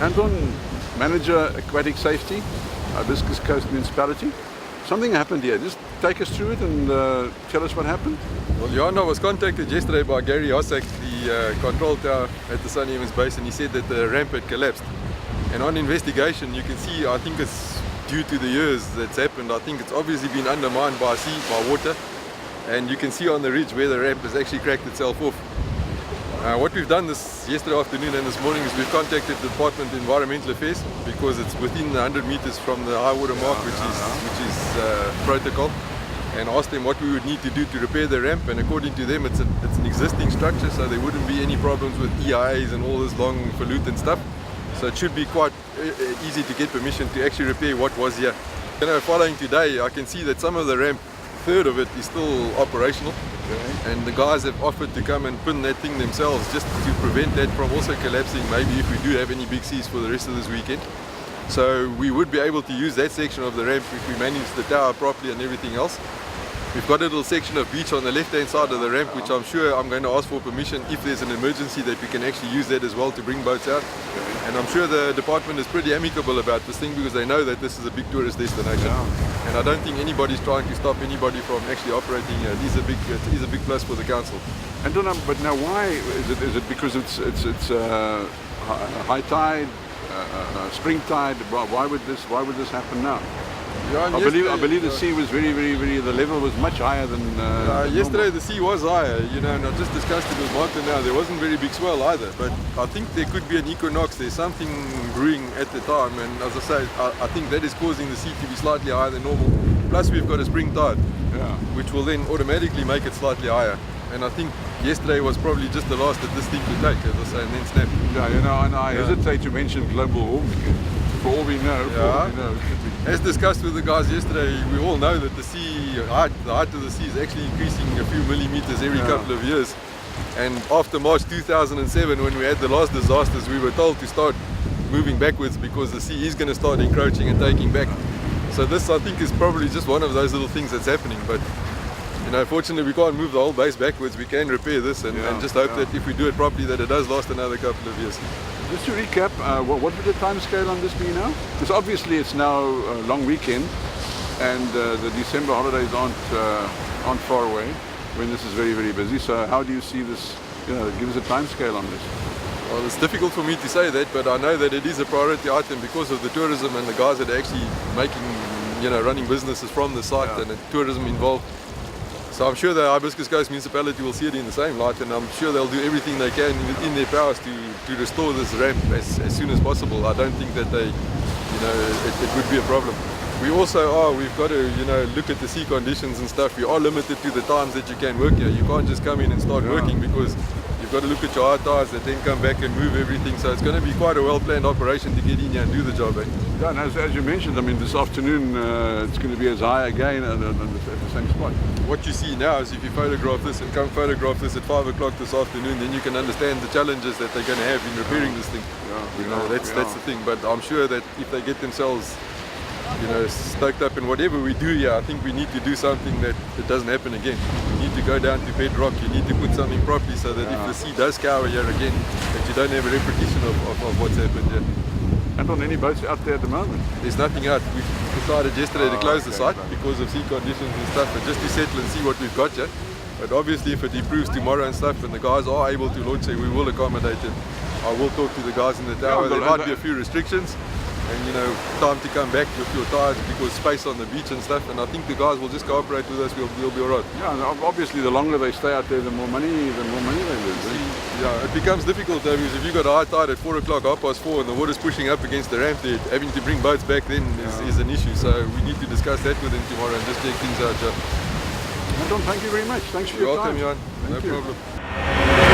Anton, Manager Aquatic Safety, Hibiscus Coast Municipality. Something happened here. Just take us through it and tell us what happened. Well, Jan, I was contacted yesterday by Gary Hossack, the control tower at the Sunny Evans Base, and he said that the ramp had collapsed. And on investigation, you can see, I think it's due to the years that's happened. I think it's obviously been undermined by sea, by water. And you can see on the ridge where the ramp has actually cracked itself off. What we've done this yesterday afternoon and this morning is we've contacted the Department of Environmental Affairs because it's within 100 meters from the high water mark, which is protocol, and asked them what we would need to do to repair the ramp. And according to them, it's an existing structure, so there wouldn't be any problems with EIAs and all this long pollutant stuff. So it should be quite easy to get permission to actually repair what was here. You know, following today, I can see that some of the ramp, a third of it is still operational. Okay. And the guys have offered to come and pin that thing themselves just to prevent that from also collapsing, maybe if we do have any big seas for the rest of this weekend. So we would be able to use that section of the ramp if we manage the tower properly and everything else. We've got a little section of beach on the left-hand side of the ramp, which I'm sure I'm going to ask for permission if there's an emergency that we can actually use that as well to bring boats out. And I'm sure the department is pretty amicable about this thing because they know that this is a big tourist destination. And I don't think anybody's trying to stop anybody from actually operating here. It is a big plus for the council. And but now why is it because it's high tide, spring tide? Why would this happen now? Yeah, I believe the sea was very, the level was much higher than yesterday. normal. The sea was higher, you know, and I just discussed it with Martin now. There wasn't very big swell either, but I think there could be an equinox. There's something brewing at the time, and as I say, I think that is causing the sea to be slightly higher than normal. Plus we've got a spring tide, which will then automatically make it slightly higher. And I think yesterday was probably just the last that this thing could take, as I say, and then snap. Yeah, you know, and I hesitate to mention global warming. For all we know, As discussed with the guys yesterday, we all know that the height of the sea is actually increasing a few millimeters every couple of years. And after March 2007, when we had the last disasters, we were told to start moving backwards because the sea is going to start encroaching and taking back. So this, I think, is probably just one of those little things that's happening. But you know, fortunately, we can't move the whole base backwards. We can repair this and just hope that if we do it properly, that it does last another couple of years. Just to recap, what would the time scale on this be now? Because obviously it's now a long weekend and the December holidays aren't far away when this is very busy. So how do you see this, give us a time scale on this? Well, it's difficult for me to say that, but I know that it is a priority item because of the tourism and the guys that are actually making, running businesses from the site and the tourism involved. So I'm sure the Hibiscus Coast Municipality will see it in the same light, and I'm sure they'll do everything they can in their powers to restore this ramp as soon as possible. I don't think that it would be a problem. We also we've got to, look at the sea conditions and stuff. You are limited to the times that you can work here. You can't just come in and start working because you've got to look at your high tides that then come back and move everything. So it's going to be quite a well-planned operation to get in here and do the job. Yeah, and as you mentioned, I mean, this afternoon it's going to be as high again at the same spot. What you see now is if you photograph this and come photograph this at 5 o'clock this afternoon, then you can understand the challenges that they're going to have in repairing this thing. That's the thing. But I'm sure that if they get themselves stoked up in whatever we do here, I think we need to do something that it doesn't happen again. You need to go down to bedrock, you need to put something properly so that if the sea does cower here again, that you don't have a repetition of what's happened here. And on any boats out there at the moment? There's nothing out. We decided yesterday to close the site because of sea conditions and stuff, but just to settle and see what we've got here. But obviously if it improves tomorrow and stuff and the guys are able to launch it, we will accommodate it. I will talk to the guys in the tower. There might be a few restrictions. And time to come back with your tires because space on the beach and stuff, and I think the guys will just cooperate with us. We'll be alright. Yeah, and obviously the longer they stay out there, the more money they lose. Yeah, it becomes difficult though because if you've got a high tide at 4 o'clock, 4:30, and the water's pushing up against the ramp there, having to bring boats back then is an issue. So we need to discuss that with them tomorrow and just check things out. Anton, thank you very much. Thanks for your time. You're welcome, Jan. No problem.